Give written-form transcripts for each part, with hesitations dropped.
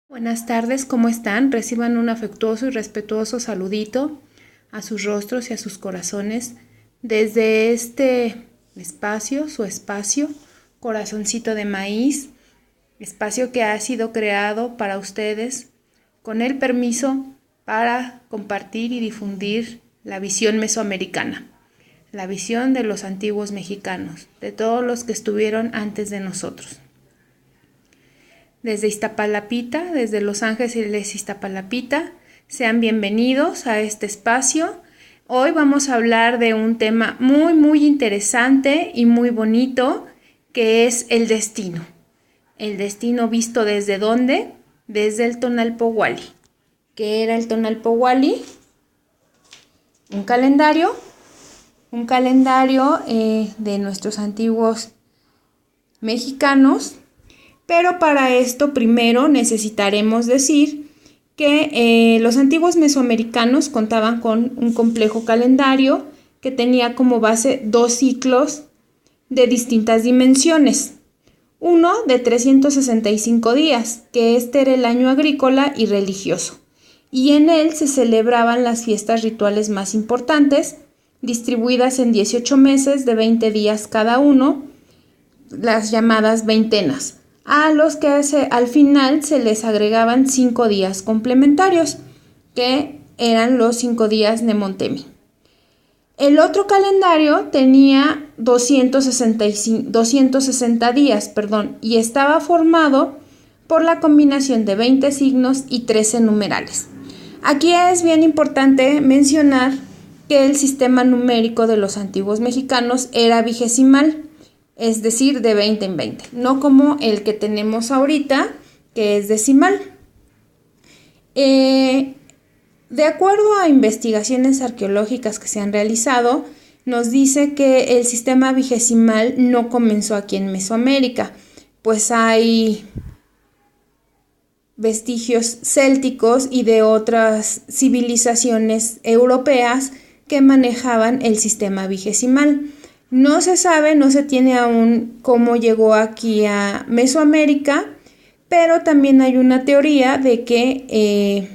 Buenas tardes, ¿cómo están? Reciban un afectuoso y respetuoso saludito a sus rostros y a sus corazones desde este espacio, su espacio, Corazoncito de Maíz, espacio que ha sido creado para ustedes con el permiso para compartir y difundir la visión mesoamericana, la visión de los antiguos mexicanos, de todos los que estuvieron antes de nosotros. Desde Iztapalapita, desde Los Ángeles Iztapalapita, sean bienvenidos a este espacio. Hoy vamos a hablar de un tema muy interesante y muy bonito, que es el destino. El destino visto ¿desde dónde? Desde el Tonalpohualli. ¿Qué era el Tonalpohualli? Un calendario de nuestros antiguos mexicanos. Pero para esto primero necesitaremos decir que los antiguos mesoamericanos contaban con un complejo calendario que tenía como base 2 ciclos de distintas dimensiones. Uno de 365 días, que este era el año agrícola y religioso, y en él se celebraban las fiestas rituales más importantes, distribuidas en 18 meses de 20 días cada uno, las llamadas veintenas, a los que al final se les agregaban 5 días complementarios, que eran los 5 días Nemontemi. El otro calendario tenía 260 días, y estaba formado por la combinación de 20 signos y 13 numerales. Aquí es bien importante mencionar que el sistema numérico de los antiguos mexicanos era vigesimal, es decir, de 20 en 20, no como el que tenemos ahorita, que es decimal. De acuerdo a investigaciones arqueológicas que se han realizado, nos dice que el sistema vigesimal no comenzó aquí en Mesoamérica, pues hay vestigios célticos y de otras civilizaciones europeas que manejaban el sistema vigesimal. No se sabe, no se tiene aún cómo llegó aquí a Mesoamérica, pero también hay una teoría de que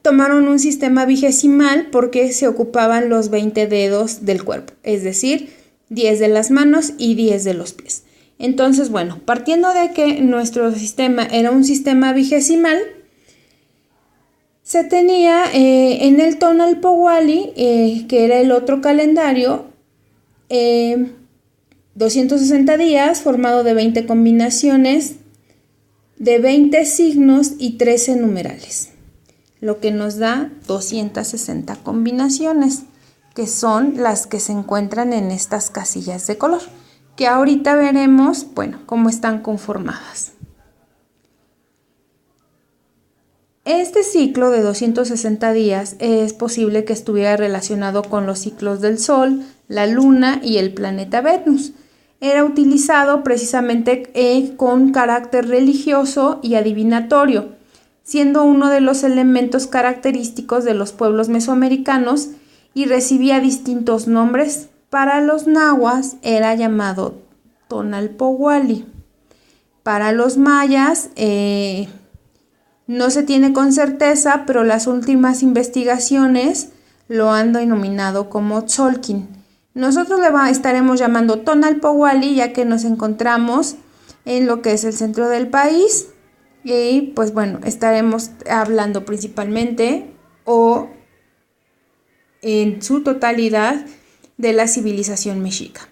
tomaron un sistema vigesimal porque se ocupaban los 20 dedos del cuerpo, es decir, 10 de las manos y 10 de los pies. Entonces, bueno, partiendo de que nuestro sistema era un sistema vigesimal, se tenía en el Tonalpohualli, que era el otro calendario, 260 días formado de 20 combinaciones de 20 signos y 13 numerales, lo que nos da 260 combinaciones, que son las que se encuentran en estas casillas de color, que ahorita veremos, cómo están conformadas. Este ciclo de 260 días es posible que estuviera relacionado con los ciclos del Sol, la Luna y el planeta Venus. Era utilizado precisamente con carácter religioso y adivinatorio, siendo uno de los elementos característicos de los pueblos mesoamericanos, y recibía distintos nombres. Para los nahuas era llamado Tonalpohualli. Para los mayas no se tiene con certeza, pero las últimas investigaciones lo han denominado como Tzolkin. Nosotros le estaremos llamando Tonalpohualli, ya que nos encontramos en lo que es el centro del país, y estaremos hablando principalmente o en su totalidad de la civilización mexica.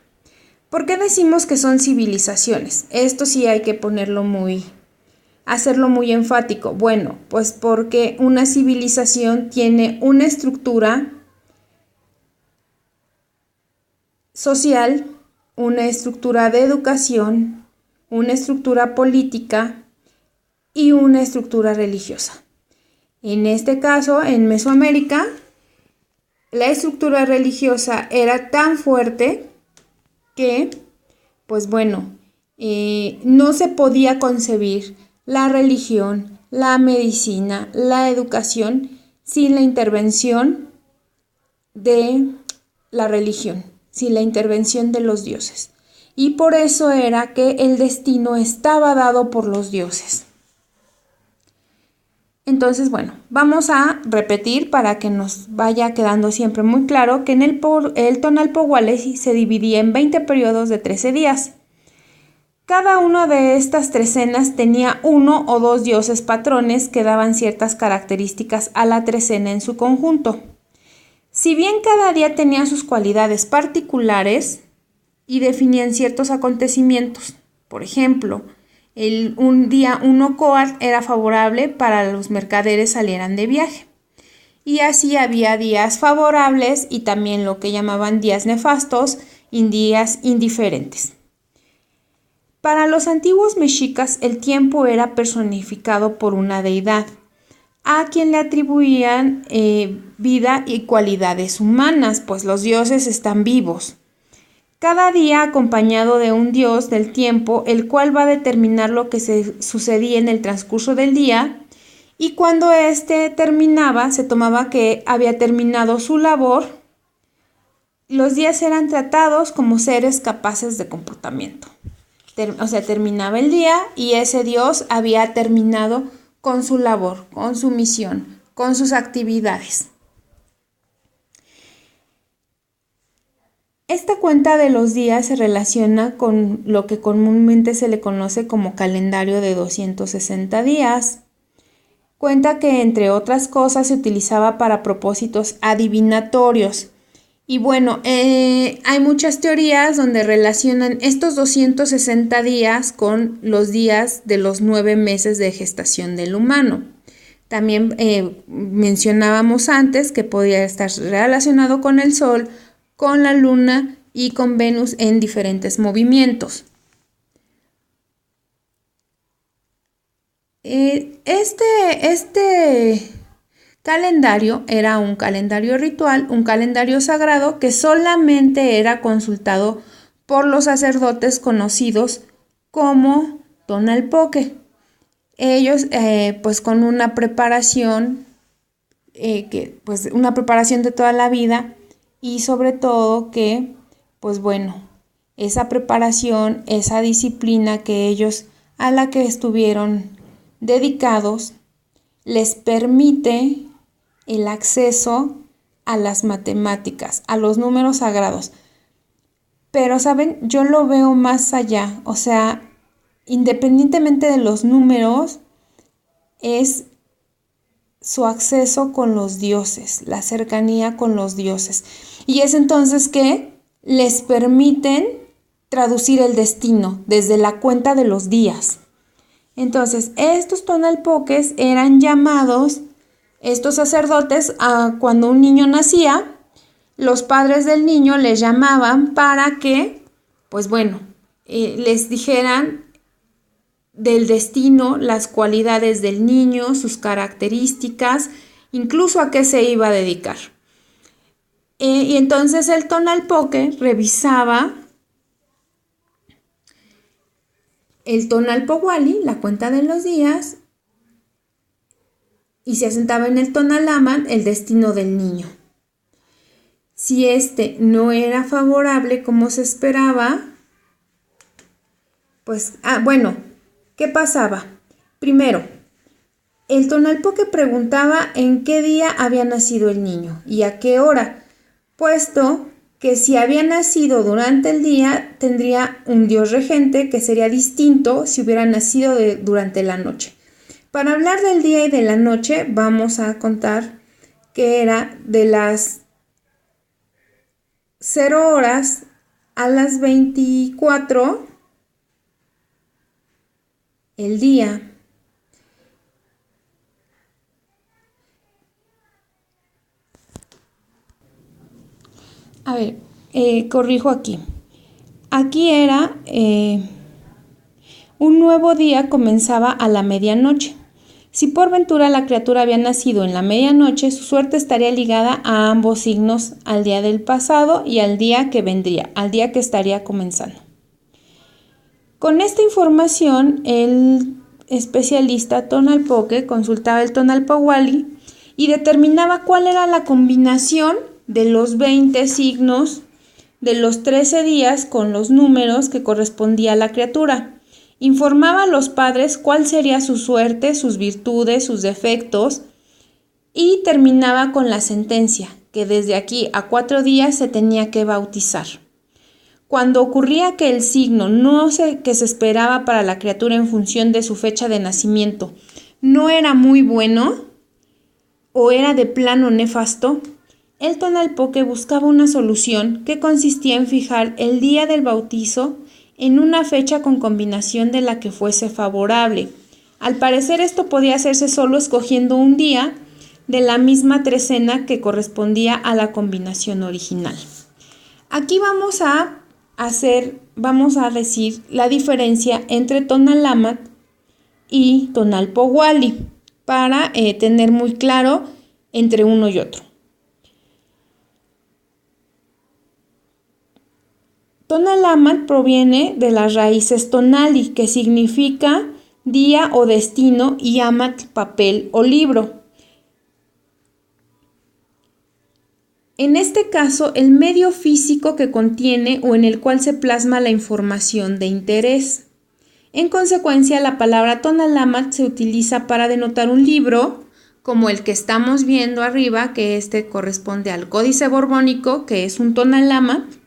¿Por qué decimos que son civilizaciones? Esto sí hay que hacerlo muy enfático. Bueno, pues porque una civilización tiene una estructura social, una estructura de educación, una estructura política y una estructura religiosa. En este caso, en Mesoamérica, la estructura religiosa era tan fuerte que, no se podía concebir la religión, la medicina, la educación sin la intervención de la religión, sin la intervención de los dioses. Y por eso era que el destino estaba dado por los dioses. Entonces, bueno, vamos a repetir para que nos vaya quedando siempre muy claro que el Tonalpohualli se dividía en 20 periodos de 13 días. Cada una de estas trecenas tenía uno o dos dioses patrones que daban ciertas características a la trecena en su conjunto. Si bien cada día tenía sus cualidades particulares y definían ciertos acontecimientos, por ejemplo, un día 1 Coat era favorable para los mercaderes salieran de viaje. Y así había días favorables y también lo que llamaban días nefastos y días indiferentes. Para los antiguos mexicas el tiempo era personificado por una deidad, a quien le atribuían vida y cualidades humanas, pues los dioses están vivos. Cada día acompañado de un dios del tiempo, el cual va a determinar lo que sucedía en el transcurso del día, y cuando éste terminaba, se tomaba que había terminado su labor. Los días eran tratados como seres capaces de comportamiento. O sea, terminaba el día y ese dios había terminado con su labor, con su misión, con sus actividades. Esta cuenta de los días se relaciona con lo que comúnmente se le conoce como calendario de 260 días. Cuenta que, entre otras cosas, se utilizaba para propósitos adivinatorios. Y bueno, hay muchas teorías donde relacionan estos 260 días con los días de los 9 meses de gestación del humano. También mencionábamos antes que podía estar relacionado con el Sol, con la Luna y con Venus en diferentes movimientos. Este calendario era un calendario ritual, un calendario sagrado que solamente era consultado por los sacerdotes conocidos como Tonalpoque. Ellos, pues con una preparación, una preparación de toda la vida y sobre todo que, pues bueno, esa preparación, esa disciplina que ellos a la que estuvieron dedicados les permite el acceso a las matemáticas, a los números sagrados. Pero, ¿saben? Yo lo veo más allá, o sea, independientemente de los números, es su acceso con los dioses, la cercanía con los dioses. Y es entonces que les permiten traducir el destino desde la cuenta de los días. Entonces, estos tonalpoques eran llamados, estos sacerdotes, cuando un niño nacía, los padres del niño les llamaban para que, pues bueno, les dijeran del destino, las cualidades del niño, sus características, incluso a qué se iba a dedicar. Y entonces el tonalpoque revisaba el Tonalpohualli, la cuenta de los días, y se asentaba en el Tonalaman el destino del niño. Si este no era favorable como se esperaba, pues, bueno, ¿qué pasaba? Primero, el Tonalpoque preguntaba en qué día había nacido el niño y a qué hora, puesto que si había nacido durante el día, tendría un dios regente que sería distinto si hubiera nacido durante la noche. Para hablar del día y de la noche, vamos a contar que era de las 0 horas a las 24 el día. A ver, corrijo aquí. Aquí era un nuevo día comenzaba a la medianoche. Si por ventura la criatura había nacido en la medianoche, su suerte estaría ligada a ambos signos, al día del pasado y al día que vendría, al día que estaría comenzando. Con esta información, el especialista Tonalpoque consultaba el Tonalpohualli y determinaba cuál era la combinación de los 20 signos de los 13 días con los números que correspondía a la criatura. Informaba a los padres cuál sería su suerte, sus virtudes, sus defectos, y terminaba con la sentencia, que desde aquí a 4 días se tenía que bautizar. Cuando ocurría que el signo que se esperaba para la criatura en función de su fecha de nacimiento no era muy bueno o era de plano nefasto, el tonalpoque buscaba una solución que consistía en fijar el día del bautizo en una fecha con combinación de la que fuese favorable. Al parecer esto podía hacerse solo escogiendo un día de la misma trecena que correspondía a la combinación original. Aquí vamos a decir la diferencia entre Tonalámatl y Tonalpohualli para tener muy claro entre uno y otro. Tonalámatl proviene de las raíces tonali, que significa día o destino, y amatl, papel o libro. En este caso, el medio físico que contiene o en el cual se plasma la información de interés. En consecuencia, la palabra Tonalámatl se utiliza para denotar un libro, como el que estamos viendo arriba, que este corresponde al Códice Borbónico, que es un Tonalámatl.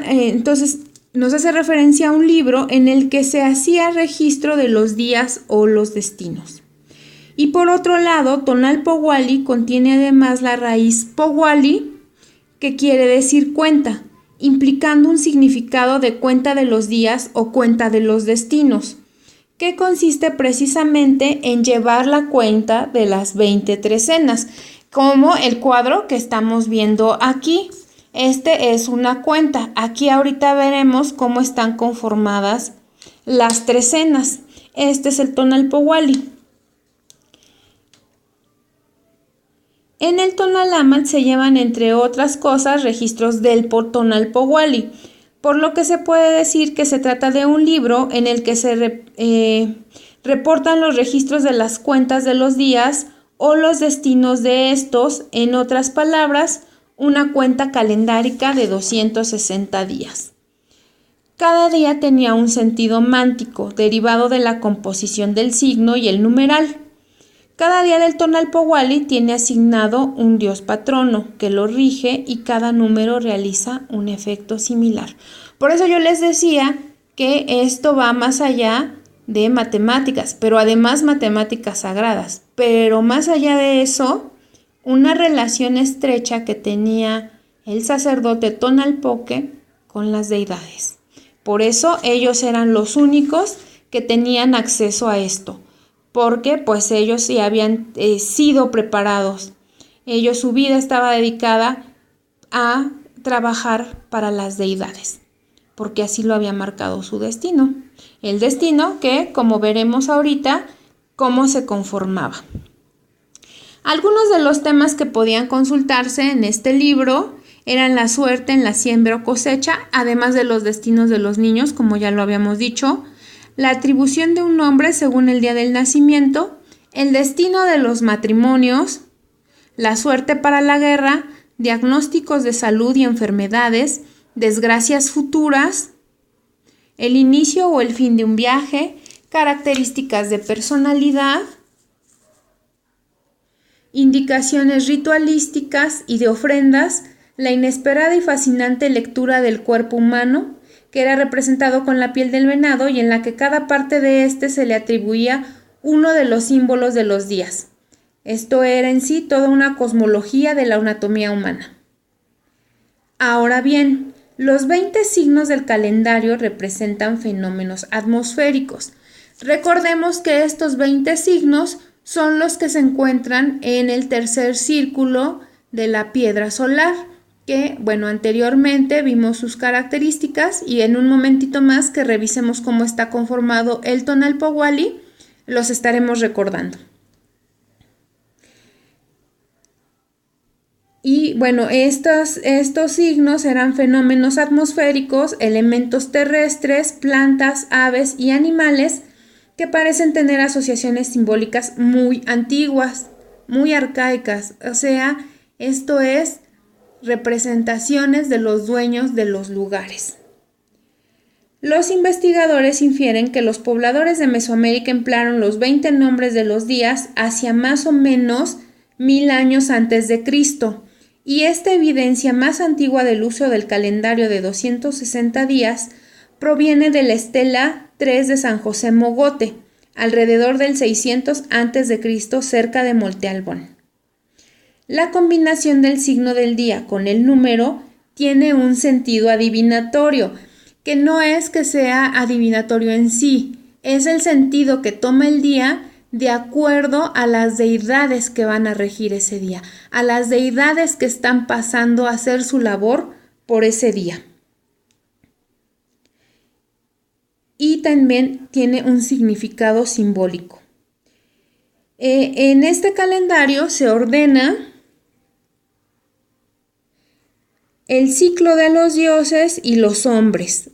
Entonces, nos hace referencia a un libro en el que se hacía registro de los días o los destinos. Y por otro lado, Tonalpohualli contiene además la raíz pohualli, que quiere decir cuenta, implicando un significado de cuenta de los días o cuenta de los destinos, que consiste precisamente en llevar la cuenta de las 20 trecenas, como el cuadro que estamos viendo aquí. Este es una cuenta. Aquí ahorita veremos cómo están conformadas las trecenas. Este es el Tonalpohualli. En el Tonalámatl se llevan, entre otras cosas, registros del Tonalpohualli, por lo que se puede decir que se trata de un libro en el que se reportan los registros de las cuentas de los días o los destinos de estos, en otras palabras, una cuenta calendárica de 260 días. Cada día tenía un sentido mántico, derivado de la composición del signo y el numeral. Cada día del Tonalpohualli tiene asignado un dios patrono que lo rige y cada número realiza un efecto similar. Por eso yo les decía que esto va más allá de matemáticas, pero además matemáticas sagradas. Pero más allá de eso, una relación estrecha que tenía el sacerdote Tonalpoque con las deidades. Por eso ellos eran los únicos que tenían acceso a esto, porque pues ellos sí habían sido preparados. Su vida estaba dedicada a trabajar para las deidades, porque así lo había marcado su destino. El destino que, como veremos ahorita, cómo se conformaba. Algunos de los temas que podían consultarse en este libro eran la suerte en la siembra o cosecha, además de los destinos de los niños, como ya lo habíamos dicho, la atribución de un nombre según el día del nacimiento, el destino de los matrimonios, la suerte para la guerra, diagnósticos de salud y enfermedades, desgracias futuras, el inicio o el fin de un viaje, características de personalidad, indicaciones ritualísticas y de ofrendas, la inesperada y fascinante lectura del cuerpo humano, que era representado con la piel del venado y en la que cada parte de éste se le atribuía uno de los símbolos de los días. Esto era en sí toda una cosmología de la anatomía humana. Ahora bien, los 20 signos del calendario representan fenómenos atmosféricos. Recordemos que estos 20 signos son los que se encuentran en el tercer círculo de la piedra solar, que, anteriormente vimos sus características y en un momentito más que revisemos cómo está conformado el Tonalpohualli, los estaremos recordando. Y estos signos eran fenómenos atmosféricos, elementos terrestres, plantas, aves y animales que parecen tener asociaciones simbólicas muy antiguas, muy arcaicas, o sea, esto es representaciones de los dueños de los lugares. Los investigadores infieren que los pobladores de Mesoamérica emplearon los 20 nombres de los días hacia más o menos 1000 años antes de Cristo, y esta evidencia más antigua del uso del calendario de 260 días proviene de la estela 3 de San José Mogote, alrededor del 600 a.C., cerca de Monte Albán. La combinación del signo del día con el número tiene un sentido adivinatorio, que no es que sea adivinatorio en sí, es el sentido que toma el día de acuerdo a las deidades que van a regir ese día, a las deidades que están pasando a hacer su labor por ese día. Y también tiene un significado simbólico. En este calendario se ordena el ciclo de los dioses y los hombres,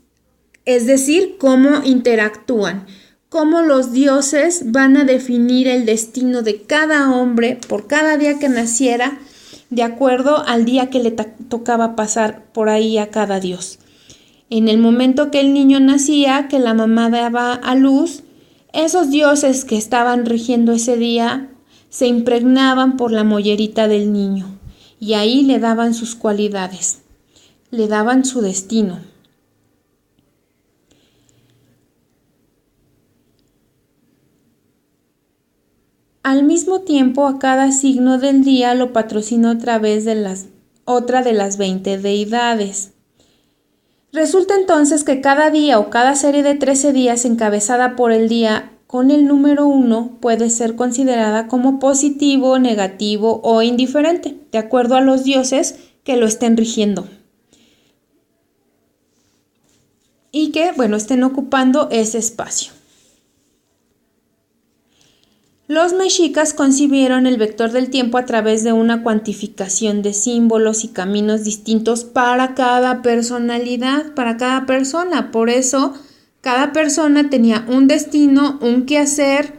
es decir, cómo interactúan, cómo los dioses van a definir el destino de cada hombre por cada día que naciera, de acuerdo al día que le tocaba pasar por ahí a cada dios. En el momento que el niño nacía, que la mamá daba a luz, esos dioses que estaban rigiendo ese día se impregnaban por la mollerita del niño y ahí le daban sus cualidades, le daban su destino. Al mismo tiempo, a cada signo del día lo patrocina otra de las 20 deidades. Resulta entonces que cada día o cada serie de 13 días encabezada por el día con el número 1 puede ser considerada como positivo, negativo o indiferente, de acuerdo a los dioses que lo estén rigiendo. Y que, estén ocupando ese espacio. Los mexicas concibieron el vector del tiempo a través de una cuantificación de símbolos y caminos distintos para cada personalidad, para cada persona. Por eso, cada persona tenía un destino, un quehacer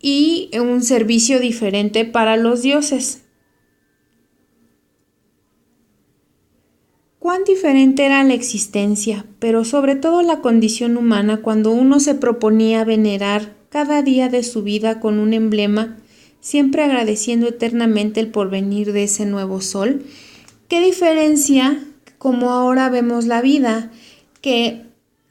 y un servicio diferente para los dioses. Cuán diferente era la existencia, pero sobre todo la condición humana cuando uno se proponía venerar cada día de su vida con un emblema, siempre agradeciendo eternamente el porvenir de ese nuevo sol. ¿Qué diferencia como ahora vemos la vida, que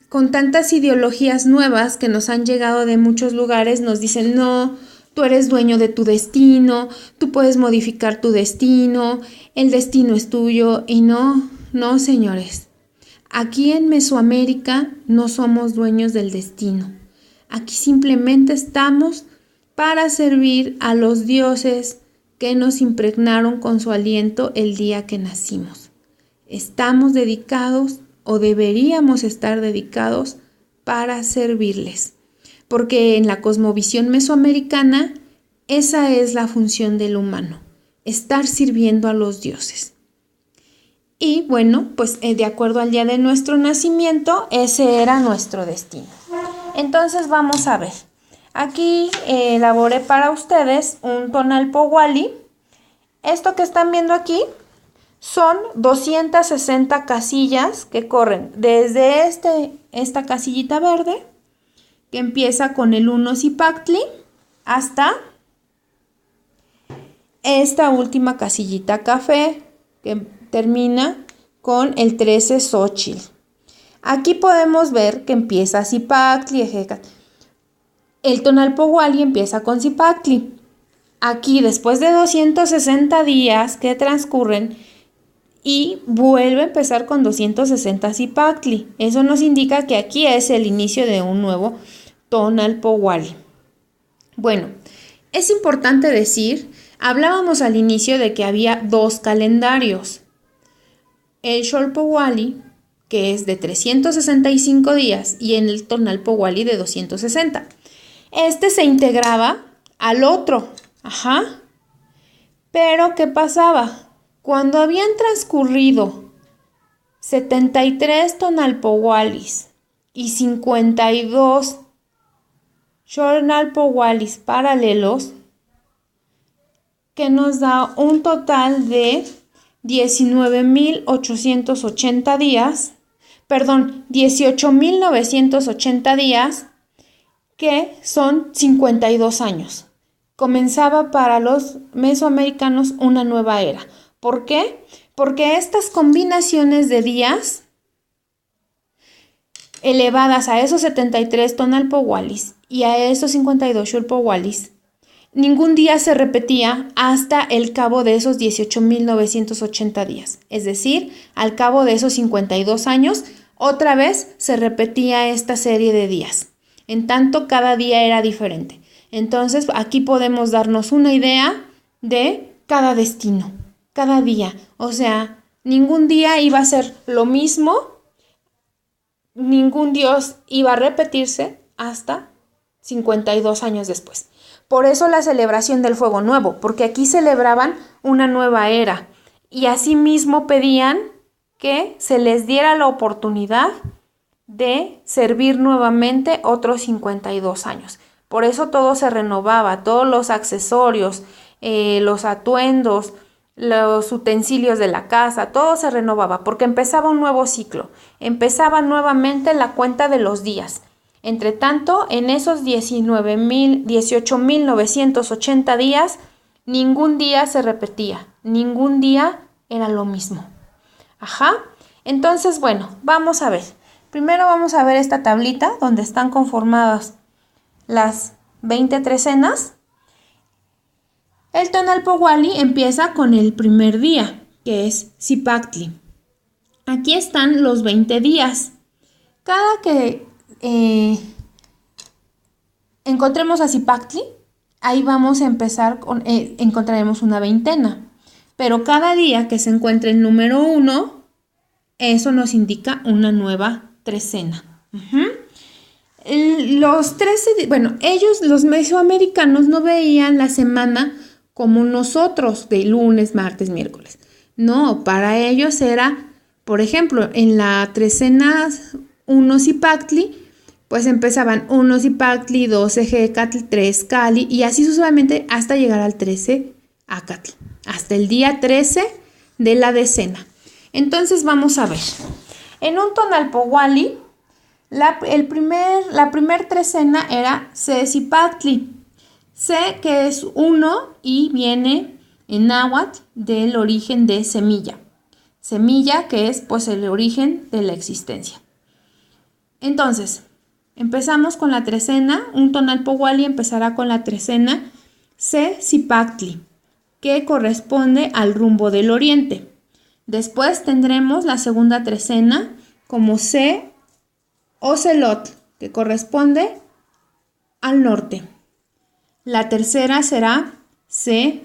con tantas ideologías nuevas que nos han llegado de muchos lugares nos dicen no, tú eres dueño de tu destino, tú puedes modificar tu destino, el destino es tuyo y no, señores. Aquí en Mesoamérica no somos dueños del destino. Aquí simplemente estamos para servir a los dioses que nos impregnaron con su aliento el día que nacimos. Estamos dedicados o deberíamos estar dedicados para servirles, porque en la cosmovisión mesoamericana esa es la función del humano, estar sirviendo a los dioses. Y de acuerdo al día de nuestro nacimiento, ese era nuestro destino. Entonces vamos a ver. Aquí elaboré para ustedes un Tonalpohualli. Esto que están viendo aquí son 260 casillas que corren desde esta casillita verde, que empieza con el 1 Zipactli, hasta esta última casillita café, que termina con el 13 Xochitl. Aquí podemos ver que empieza Zipactli, el Tonalpohualli empieza con Zipactli. Aquí, después de 260 días que transcurren, y vuelve a empezar con 260 Zipactli. Eso nos indica que aquí es el inicio de un nuevo Tonalpohualli. Es importante decir, hablábamos al inicio de que había dos calendarios. El Xolpohualli, que es de 365 días, y en el Tonalpohualli de 260. Este se integraba al otro. Pero, ¿qué pasaba? Cuando habían transcurrido 73 Tonalpohuallis y 52 Xolpohuallis paralelos, que nos da un total de 19,880 días, 18.980 días, que son 52 años. Comenzaba para los mesoamericanos una nueva era. ¿Por qué? Porque estas combinaciones de días elevadas a esos 73 Tonalpohuallis y a esos 52 Xolpohuallis, ningún día se repetía hasta el cabo de esos 18.980 días. Es decir, al cabo de esos 52 años, otra vez se repetía esta serie de días. En tanto, cada día era diferente. Entonces, aquí podemos darnos una idea de cada destino, cada día. O sea, ningún día iba a ser lo mismo, ningún dios iba a repetirse hasta 52 años después. Por eso la celebración del Fuego Nuevo, porque aquí celebraban una nueva era y asimismo pedían que se les diera la oportunidad de servir nuevamente otros 52 años. Por eso todo se renovaba, todos los accesorios, los atuendos, los utensilios de la casa, todo se renovaba porque empezaba un nuevo ciclo, empezaba nuevamente la cuenta de los días. Entre tanto, en esos 18.980 días, ningún día se repetía, ningún día era lo mismo. Entonces, bueno, vamos a ver. Primero vamos a ver esta tablita donde están conformadas las 20 trecenas. El Tonalpohualli empieza con el primer día, que es Zipactli. Aquí están los 20 días. Cada que encontremos a Zipactli, ahí vamos a empezar con, encontraremos una veintena. Pero cada día que se encuentre el número 1, eso nos indica una nueva trecena. Los 13, ellos, los mesoamericanos, no veían la semana como nosotros, de lunes, martes, miércoles. No, para ellos era, por ejemplo, en la trecena 1 Zipactli, pues empezaban 1 Zipactli, 2 Ejecatl, 3 Cali y así sucesivamente hasta llegar al 13 Acatl, hasta el día 13 de la decena. Entonces vamos a ver. En un Tonalpohualli, la primer trecena era Zipactli. Sé que es 1 y viene en náhuatl del origen de semilla. Semilla que es pues el origen de la existencia. Entonces, empezamos con la trecena. Un Tonalpohualli empezará con la trecena Zipactli, que corresponde al rumbo del oriente. Después tendremos la segunda trecena como Ocelotl, que corresponde al norte. La tercera será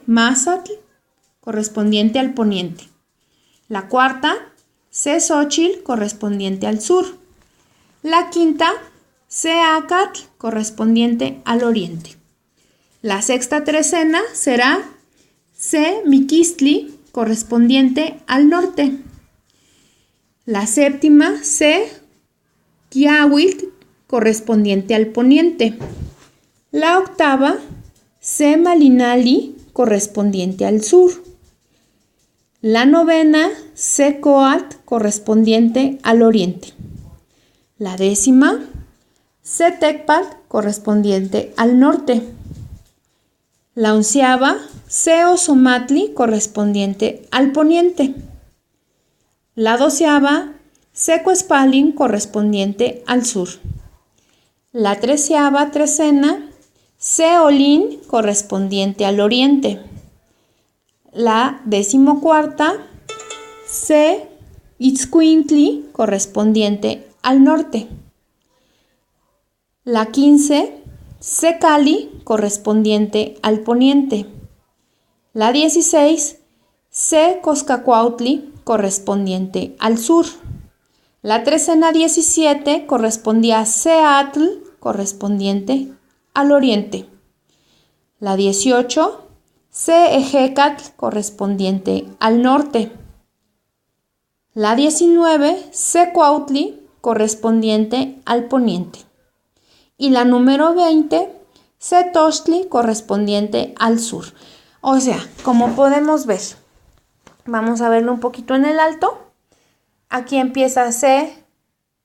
Mazatl, correspondiente al poniente. La cuarta, Xochitl, correspondiente al sur. La quinta, Acatl, correspondiente al oriente. La sexta trecena será Miquistli, correspondiente al norte. La séptima, Quiahuitl, correspondiente al poniente. La octava, Malinali, correspondiente al sur. La novena, Coatl, correspondiente al oriente. La décima, Tecpatl, correspondiente al norte. La onceava, Ozomatli, correspondiente al poniente. La doceava, Cuespalin, correspondiente al sur. La treceava trecena, Olin, correspondiente al oriente. La 14ª, Itzcuintli, correspondiente al norte. La 15, Cali, correspondiente al poniente. La 16, Coscacuautli, correspondiente al sur. La trecena 17 correspondía a Seatl, correspondiente al oriente. La 18, Ejecatl, correspondiente al norte. La 19, Cuautli, correspondiente al poniente. Y la número 20, Tochtli, correspondiente al sur. O sea, como podemos ver, vamos a verlo un poquito en el alto. Aquí empieza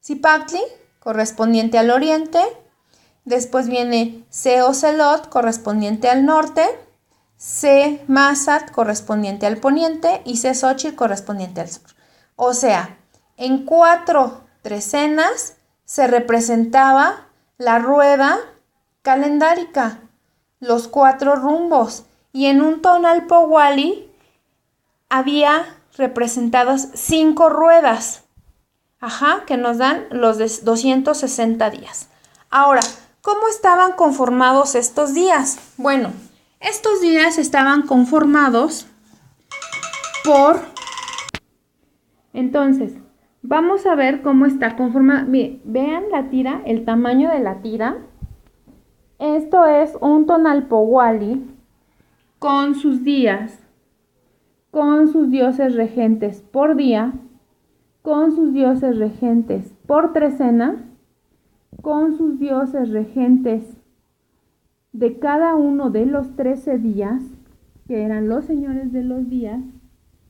Zipactli, correspondiente al oriente. Después viene C-Ocelot, correspondiente al norte. C-Mazat, correspondiente al poniente. Y C-Xochitl, correspondiente al sur. O sea, en 4 trecenas se representaba la rueda calendárica, los 4 rumbos. Y en un Tonalpohualli había representadas 5 ruedas, que nos dan los de 260 días. Ahora, ¿cómo estaban conformados estos días? Bueno, estos días estaban conformados por... Entonces, vamos a ver cómo está conformada. Vean la tira, el tamaño de la tira. Esto es un Tonalpohualli con sus días, con sus dioses regentes por día, con sus dioses regentes por trecena, con sus dioses regentes de cada uno de los 13 días, que eran los señores de los días,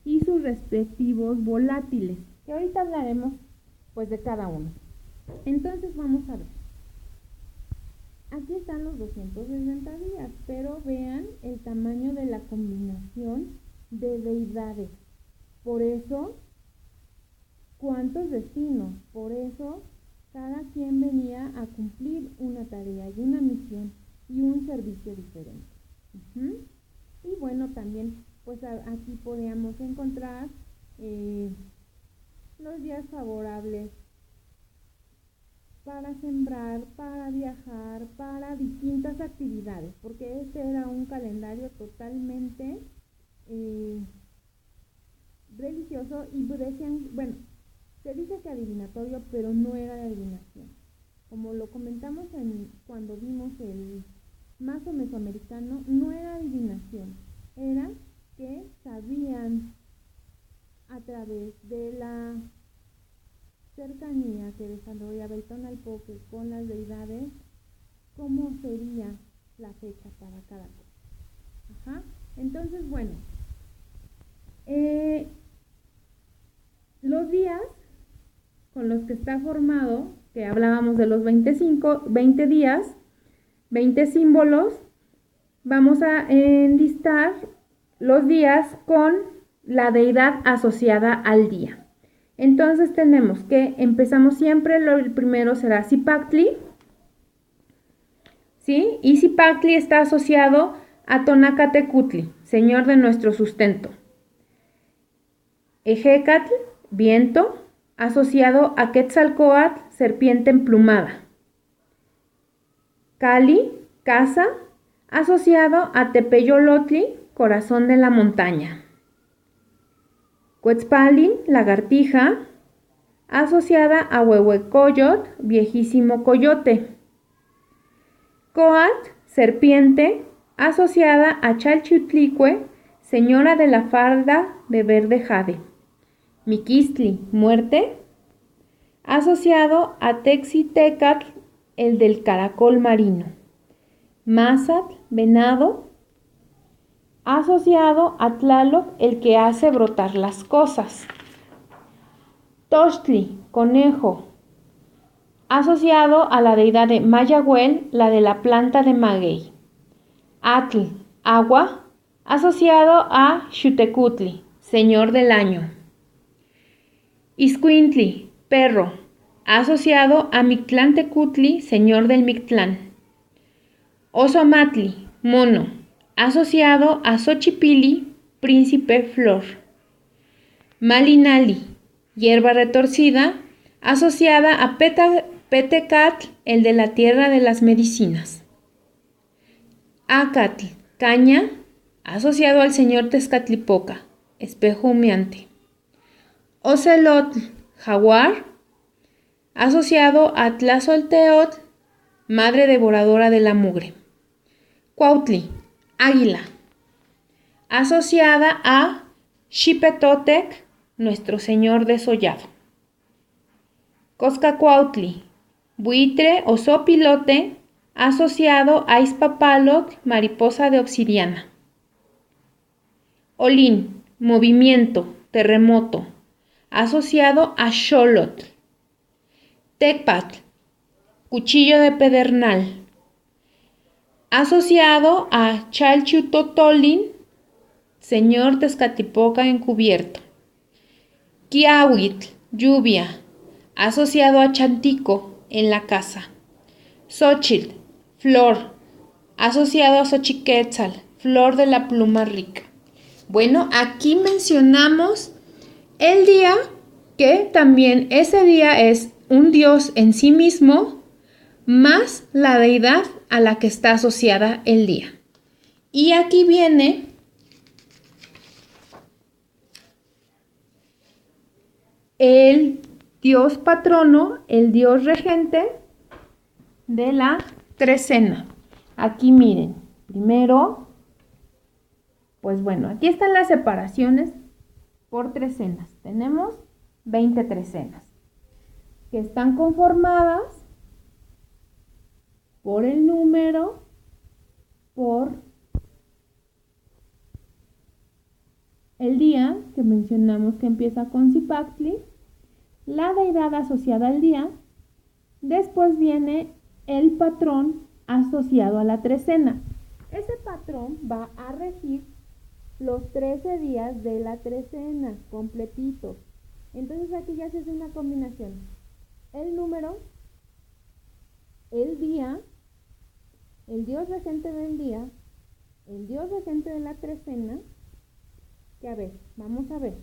y sus respectivos volátiles, que ahorita hablaremos pues de cada uno. Entonces vamos a ver. Aquí están los 260 días, pero vean el tamaño de la combinación de deidades. Por eso, ¿cuántos destinos? Por eso, cada quien venía a cumplir una tarea y una misión y un servicio diferente. Y bueno, también, pues aquí podíamos encontrar los días favorables para sembrar, para viajar, para distintas actividades, porque este era un calendario totalmente religioso y decían, bueno, se dice que adivinatorio, pero no era de adivinación. Como lo comentamos cuando vimos el mazo mesoamericano, no era adivinación, era que sabían a través de la cercanía que desarrollaba el Tonalpoque con las deidades, cómo sería la fecha para cada cosa. Entonces, bueno, los días con los que está formado, que hablábamos de los 20 días, 20 símbolos, vamos a enlistar los días con la deidad asociada al día. Entonces tenemos que empezamos siempre, el primero será Zipactli, ¿sí? Y Zipactli está asociado a Tonacatecutli, señor de nuestro sustento. Ejecatl, viento, asociado a Quetzalcóatl, serpiente emplumada. Cali, casa, asociado a Tepeyolotli, corazón de la montaña. Cuetzpalli, lagartija, asociada a Huehuecoyot, viejísimo coyote. Coatl, serpiente, asociada a Chalchiutlicue, señora de la falda de verde jade. Miquistli, muerte, asociado a Texitecatl, el del caracol marino. Mazatl, venado, asociado a Tlaloc, el que hace brotar las cosas. Tochtli, conejo, asociado a la deidad de Mayahuel, la de la planta de maguey. Atl, agua, asociado a Xutecutli, señor del año. Izcuintli, perro, asociado a Mictlantecutli, señor del Mictlán. Osomatli, mono, asociado a Xochipilli, príncipe flor. Malinali, hierba retorcida, asociada a Petecatl, el de la tierra de las medicinas. Acatl, caña, asociado al señor Tezcatlipoca, espejo humeante. Ocelotl, jaguar, asociado a Tlazolteotl, madre devoradora de la mugre. Cuautli, águila, asociada a Xipetotec, nuestro señor desollado. Coscacuautli, buitre o sopilote, asociado a Izpapalotl, mariposa de obsidiana. Olín, movimiento, terremoto, asociado a Xolotl. Tecpatl, cuchillo de pedernal, asociado a Chalchiutotolin, señor Tezcatlipoca encubierto. Quiahuitl, lluvia, asociado a Chantico en la casa. Xochitl, flor, asociado a Xochiquetzal, flor de la pluma rica. Bueno, aquí mencionamos el día, que también ese día es un dios en sí mismo, más la deidad a la que está asociada el día. Y aquí viene el dios patrono, el dios regente de la trecena. Aquí miren, primero, pues bueno, aquí están las separaciones por trecenas. Tenemos 20 trecenas que están conformadas por el número, por el día que mencionamos que empieza con Zipactli, la deidad asociada al día, después viene el patrón asociado a la trecena. Ese patrón va a regir los 13 días de la trecena completitos. Entonces aquí ya se hace una combinación. El número, el día, el dios regente del día, el dios regente de la trecena, que a ver, vamos a ver.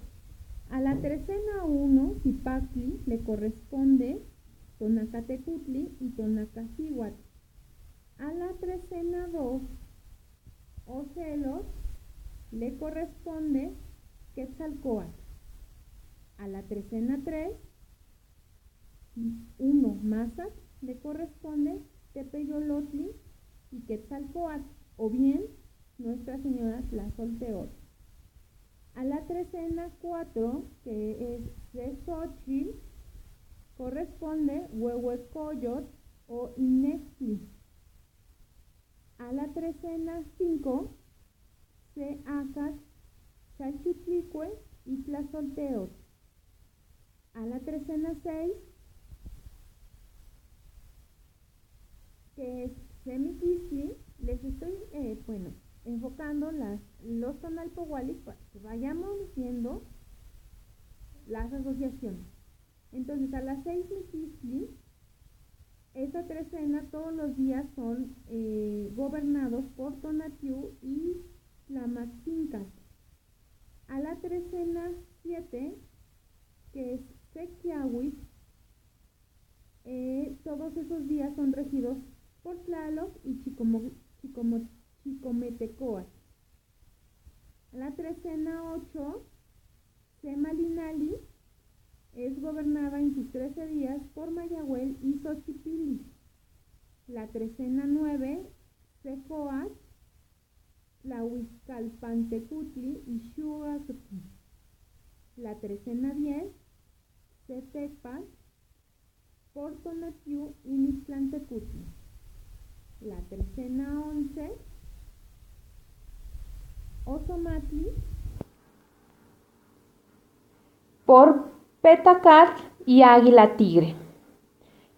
A la trecena 1, Zipactli, le corresponde Tonacatecutli y Tonacacihuatl. A la trecena 2, Ocelos, le corresponde Quetzalcóatl. A la trecena 3, 1, Mazac, le corresponde Tepeyolotli y Quetzalcóatl, o bien Nuestra Señora Tlazolteotl. A la trecena 4, que es de Xochitl, corresponde Huehuecoyotl o Inexli. A la trecena 5, Seacatl, Chalchutlicue y Tlazolteotl. A la trecena 6, que es Semiquistli, les estoy, enfocando los tonalpohuallis para que vayamos viendo las asociaciones. Entonces, a las 6 Miquistli, esta trecena todos los días son gobernados por Tonatiuh y Tlamatzincatl. A la trecena 7, que es Sequiahuitl, todos esos días son regidos por Tlaloc y Chicometecoatl. A la trecena 8, Semalinali, es gobernada en sus 13 días por Mayahuel y Xochipilli. La trecena 9, Sejoatl, Tlahuizcalpantecutli y Xuacatl. La trecena 10, Setecpatl, por Tonatiuh y Mixtlantecutli. La trecena 11, Ozomatli, por Petacatl y Águila Tigre.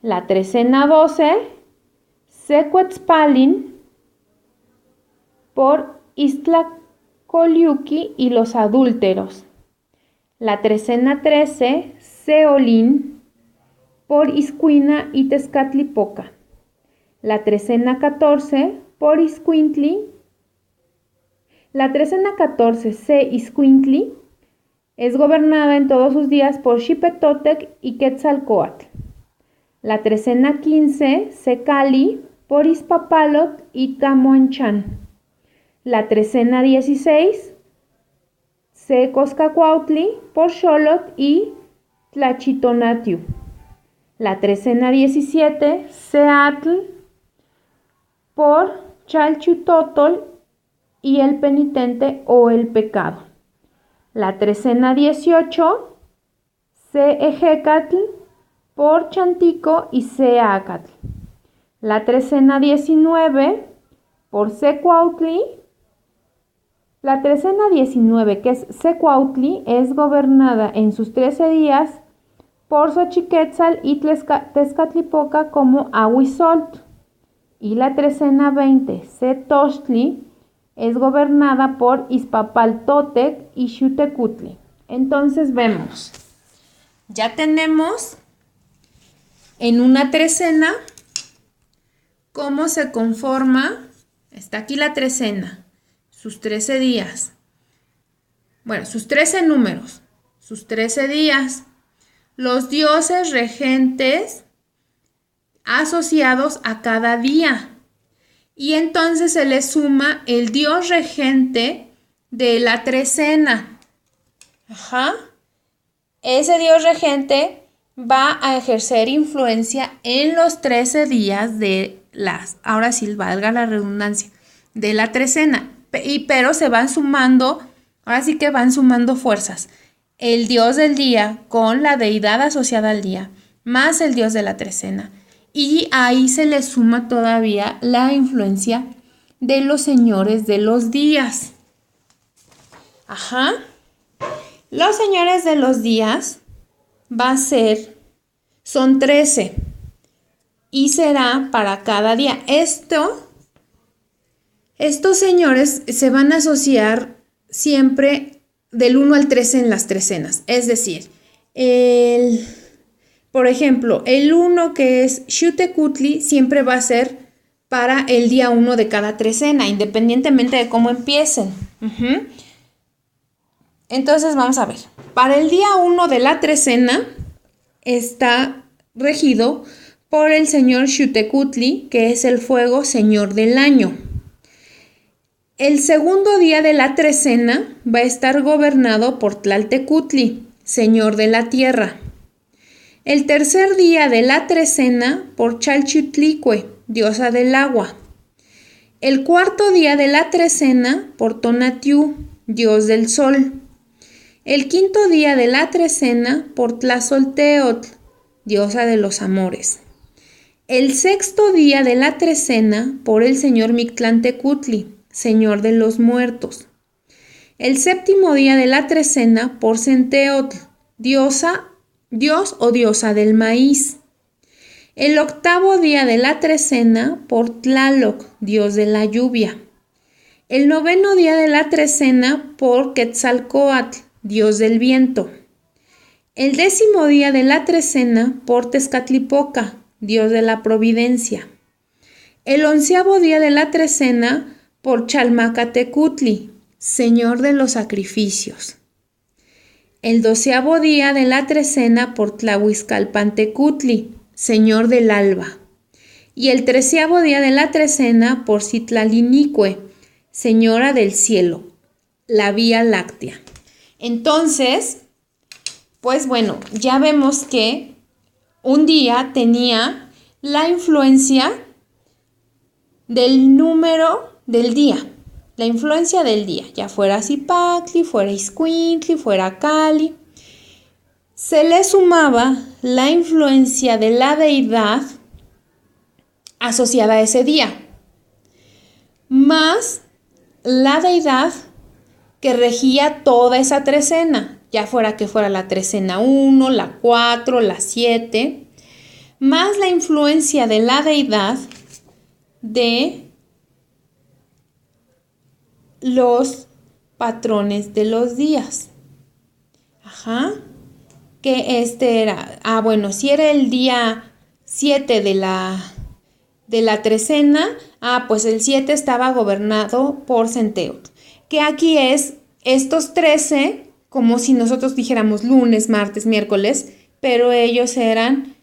La trecena 12, Secuetzpalin, por Iztlacoliuqui y los adúlteros. La trecena 13, Seolín, por Iscuina y Tezcatlipoca. La trecena 14, por Iscuintli. La trecena 14, Iscuintli, es gobernada en todos sus días por Xipetotec y Quetzalcóatl. La trecena 15, Secali, por Ispapalot y Tamoanchan. La trecena 16, Coscacuautli, por Xolotl y Tlachitonatiuh. La trecena 17, Seatl, por Chalchutotol y el penitente o el pecado. La trecena 18, Ejecatl, por Chantico y Seacatl. La trecena 19, por Secuautli. La trecena 19, que es Secuautli, es gobernada en sus 13 días por Xochiquétzal y Tezcatlipoca como Ahuizolt. Y la trecena 20, Cetochtli, es gobernada por Izpapaltotec y Xutecutli. Entonces vemos, ya tenemos en una trecena cómo se conforma. Está aquí la trecena, sus 13 días. Bueno, sus 13 números, sus 13 días. Los dioses regentes asociados a cada día. Y entonces se le suma el dios regente de la trecena. Ese dios regente va a ejercer influencia en los 13 días de ahora sí valga la redundancia, de la trecena. Pero se van sumando, ahora sí que van sumando fuerzas. El dios del día con la deidad asociada al día, más el dios de la trecena. Y ahí se le suma todavía la influencia de los señores de los días. Los señores de los días son 13 y será para cada día. Estos señores se van a asociar siempre del 1 al 13 en las trecenas. Es decir, por ejemplo, el 1 que es Xutecutli siempre va a ser para el día 1 de cada trecena, independientemente de cómo empiecen. Entonces vamos a ver. Para el día 1 de la trecena está regido por el señor Xutecutli, que es el fuego señor del año. El segundo día de la trecena va a estar gobernado por Tlaltecutli, señor de la tierra. El tercer día de la trecena por Chalchutlicue, diosa del agua. El cuarto día de la trecena por Tonatiuh, dios del sol. El quinto día de la trecena por Tlazolteotl, diosa de los amores. El sexto día de la trecena por el señor Mictlantecutli, señor de los muertos. El séptimo día de la trecena por Centeotl, dios o diosa del maíz. El octavo día de la trecena por Tlaloc, dios de la lluvia. El noveno día de la trecena por Quetzalcóatl, dios del viento. El 10º día de la trecena por Tezcatlipoca, dios de la providencia. El 11º día de la trecena por Chalmacatecutli, señor de los sacrificios. El 12º día de la trecena por Tlahuizcalpantecutli, señor del alba. Y el 13º día de la trecena por Citlalinique, señora del cielo, la Vía Láctea. Entonces, pues bueno, ya vemos que un día tenía la influencia del número del día, la influencia del día, ya fuera Zipactli, fuera Ixcuintli, fuera Cali. Se le sumaba la influencia de la deidad asociada a ese día, más la deidad que regía toda esa trecena, ya fuera que fuera la trecena 1, la 4, la 7, más la influencia de la deidad de los patrones de los días. Que era, bueno, si era el día 7 de la trecena, pues el 7 estaba gobernado por Centeotl, que aquí es estos 13, como si nosotros dijéramos lunes, martes, miércoles, pero ellos eran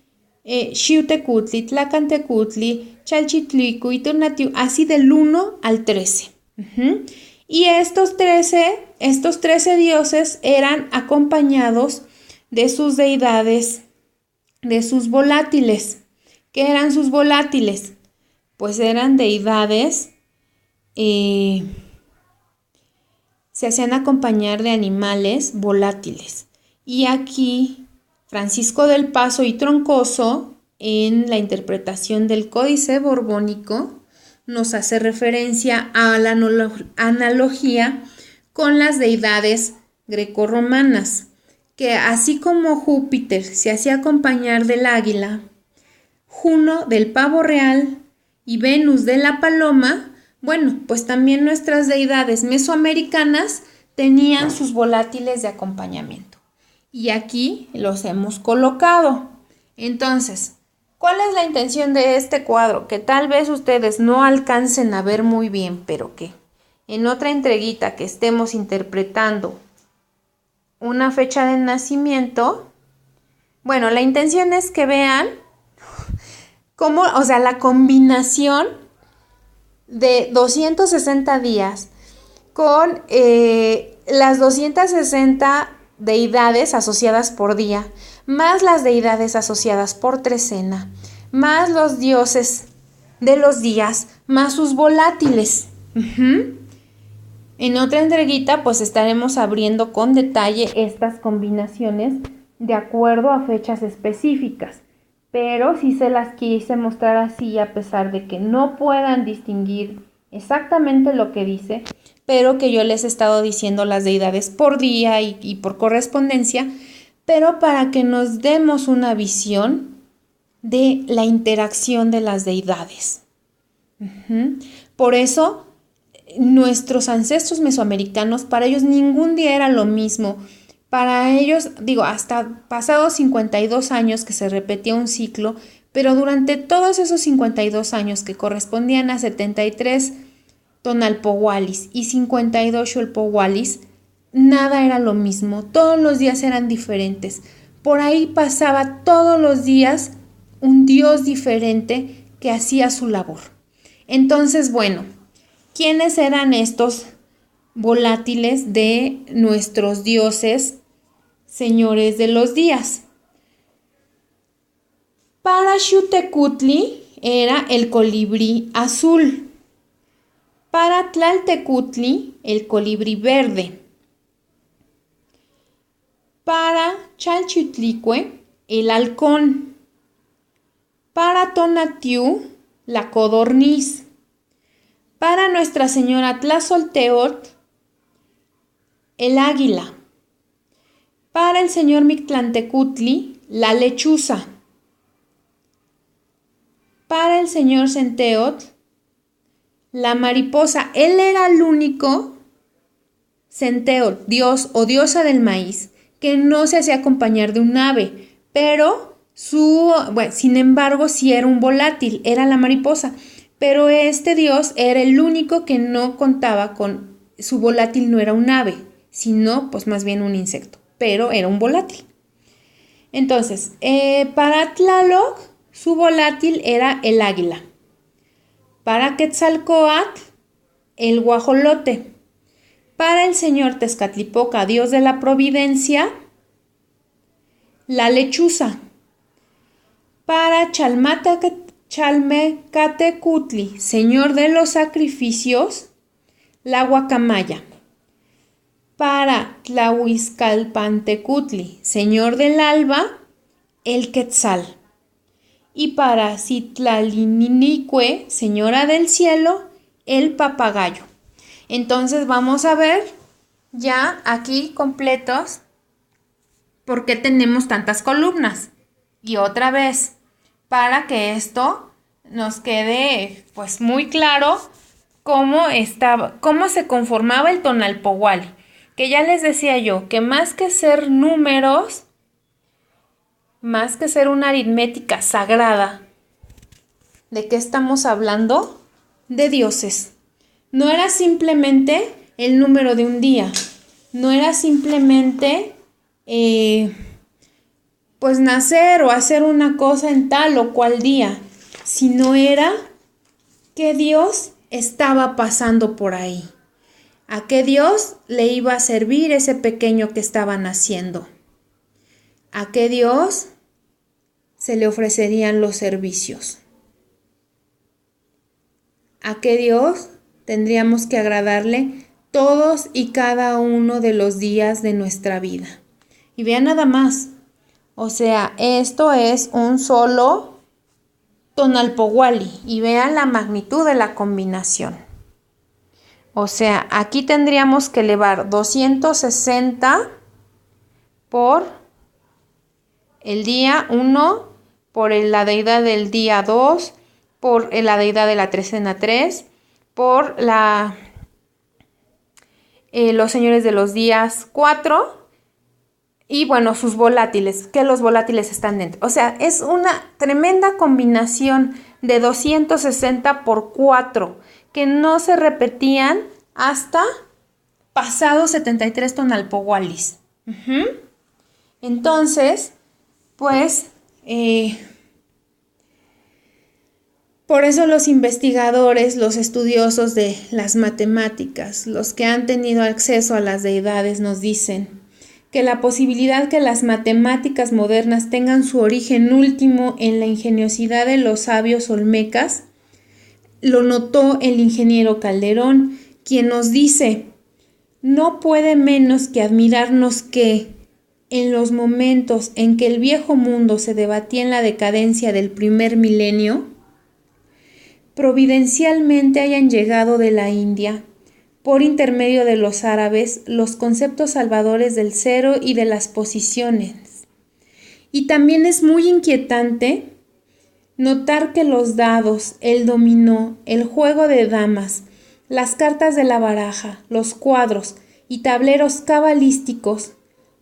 Xiuhtecutli, Tlacantecutli, Chalchitlicu y Tonatiuh, así del 1 al 13. Y estos 13 dioses eran acompañados de sus deidades, de sus volátiles. ¿Qué eran sus volátiles? Pues eran deidades, se hacían acompañar de animales volátiles. Y aquí Francisco del Pazo y Troncoso, en la interpretación del Códice Borbónico, nos hace referencia a la analogía con las deidades grecorromanas, que así como Júpiter se hacía acompañar del águila, Juno del pavo real y Venus de la paloma, bueno, pues también nuestras deidades mesoamericanas tenían sus volátiles de acompañamiento. Y aquí los hemos colocado. Entonces, ¿cuál es la intención de este cuadro? Que tal vez ustedes no alcancen a ver muy bien, pero que en otra entreguita que estemos interpretando una fecha de nacimiento, bueno, la intención es que vean cómo, o sea, la combinación de 260 días con las 260 deidades asociadas por día, más las deidades asociadas por trecena, más los dioses de los días, más sus volátiles. En otra entreguita pues estaremos abriendo con detalle estas combinaciones de acuerdo a fechas específicas, pero sí se las quise mostrar así a pesar de que no puedan distinguir exactamente lo que dice, pero que yo les he estado diciendo las deidades por día y por correspondencia, pero para que nos demos una visión de la interacción de las deidades. Por eso, nuestros ancestros mesoamericanos, para ellos ningún día era lo mismo. Para ellos, hasta pasados 52 años que se repetía un ciclo, pero durante todos esos 52 años que correspondían a 73 tonalpohuallis y 52 xolpohuallis, nada era lo mismo, todos los días eran diferentes. Por ahí pasaba todos los días un dios diferente que hacía su labor. Entonces, bueno, ¿quiénes eran estos volátiles de nuestros dioses, señores de los días? Para Xiuhtecutli era el colibrí azul. Para Tlaltecutli, el colibrí verde. Para Chalchiutlicue, el halcón. Para Tonatiuh, la codorniz. Para Nuestra Señora Tlazolteotl, el águila. Para el señor Mictlantecutli, la lechuza. Para el señor Centeotl, la mariposa. Él era el único Centeotl, dios o diosa del maíz, que no se hacía acompañar de un ave, pero sin embargo sí era un volátil, era la mariposa. Pero este dios era el único que no contaba con, su volátil no era un ave, sino pues más bien un insecto, pero era un volátil. Entonces, para Tlaloc, su volátil era el águila. Para Quetzalcóatl, el guajolote. Para el señor Tezcatlipoca, dios de la providencia, la lechuza. Para Chalmecatecutli, señor de los sacrificios, la guacamaya. Para Tlahuizcalpantecutli, señor del alba, el quetzal. Y para Citlalininicue, señora del cielo, el papagayo. Entonces vamos a ver ya aquí completos por qué tenemos tantas columnas. Y otra vez, para que esto nos quede pues muy claro cómo se conformaba el tonalpohualli. Que ya les decía yo que más que ser números, más que ser una aritmética sagrada, ¿de qué estamos hablando? De dioses. No era simplemente el número de un día, no era simplemente pues nacer o hacer una cosa en tal o cual día, sino era qué Dios estaba pasando por ahí, a qué Dios le iba a servir ese pequeño que estaba naciendo, a qué Dios se le ofrecerían los servicios, a qué Dios tendríamos que agradarle todos y cada uno de los días de nuestra vida. Y vean nada más, o sea, esto es un solo tonalpohualli y vean la magnitud de la combinación. O sea, aquí tendríamos que elevar 260 por el día 1, por la deidad del día 2, por la deidad de la trecena 3, por los señores de los días 4 y bueno, sus volátiles, que los volátiles están dentro. O sea, es una tremenda combinación de 260 por 4 que no se repetían hasta pasado 73 tonalpohuallis. Entonces, pues, por eso los investigadores, los estudiosos de las matemáticas, los que han tenido acceso a las deidades, nos dicen que la posibilidad que las matemáticas modernas tengan su origen último en la ingeniosidad de los sabios olmecas, lo notó el ingeniero Calderón, quien nos dice: no puede menos que admirarnos que, en los momentos en que el viejo mundo se debatía en la decadencia del primer milenio, providencialmente hayan llegado de la India, por intermedio de los árabes, los conceptos salvadores del cero y de las posiciones. Y también es muy inquietante notar que los dados, el dominó, el juego de damas, las cartas de la baraja, los cuadros y tableros cabalísticos,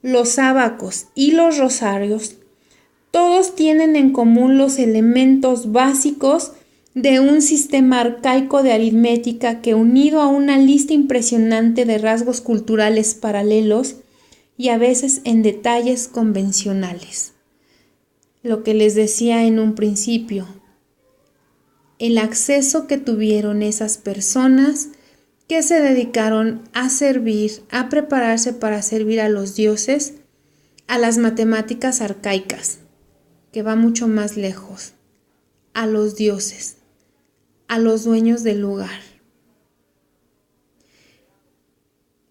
los ábacos y los rosarios, todos tienen en común los elementos básicos de un sistema arcaico de aritmética que, unido a una lista impresionante de rasgos culturales paralelos y a veces en detalles convencionales. Lo que les decía en un principio, el acceso que tuvieron esas personas que se dedicaron a servir, a prepararse para servir a los dioses, a las matemáticas arcaicas, que va mucho más lejos, a los dioses, a los dueños del lugar.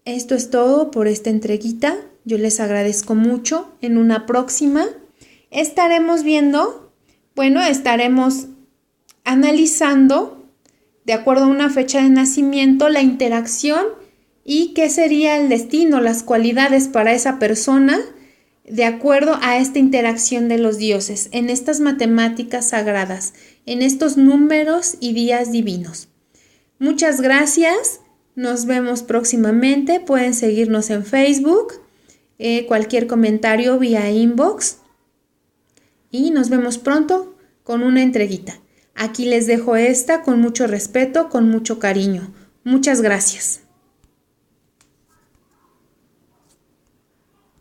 Esto es todo por esta entreguita. Yo les agradezco mucho. En una próxima estaremos analizando, de acuerdo a una fecha de nacimiento, la interacción y qué sería el destino, las cualidades para esa persona, de acuerdo a esta interacción de los dioses, en estas matemáticas sagradas, en estos números y días divinos. Muchas gracias, nos vemos próximamente, pueden seguirnos en Facebook, cualquier comentario vía inbox y nos vemos pronto con una entreguita. Aquí les dejo esta con mucho respeto, con mucho cariño. Muchas gracias.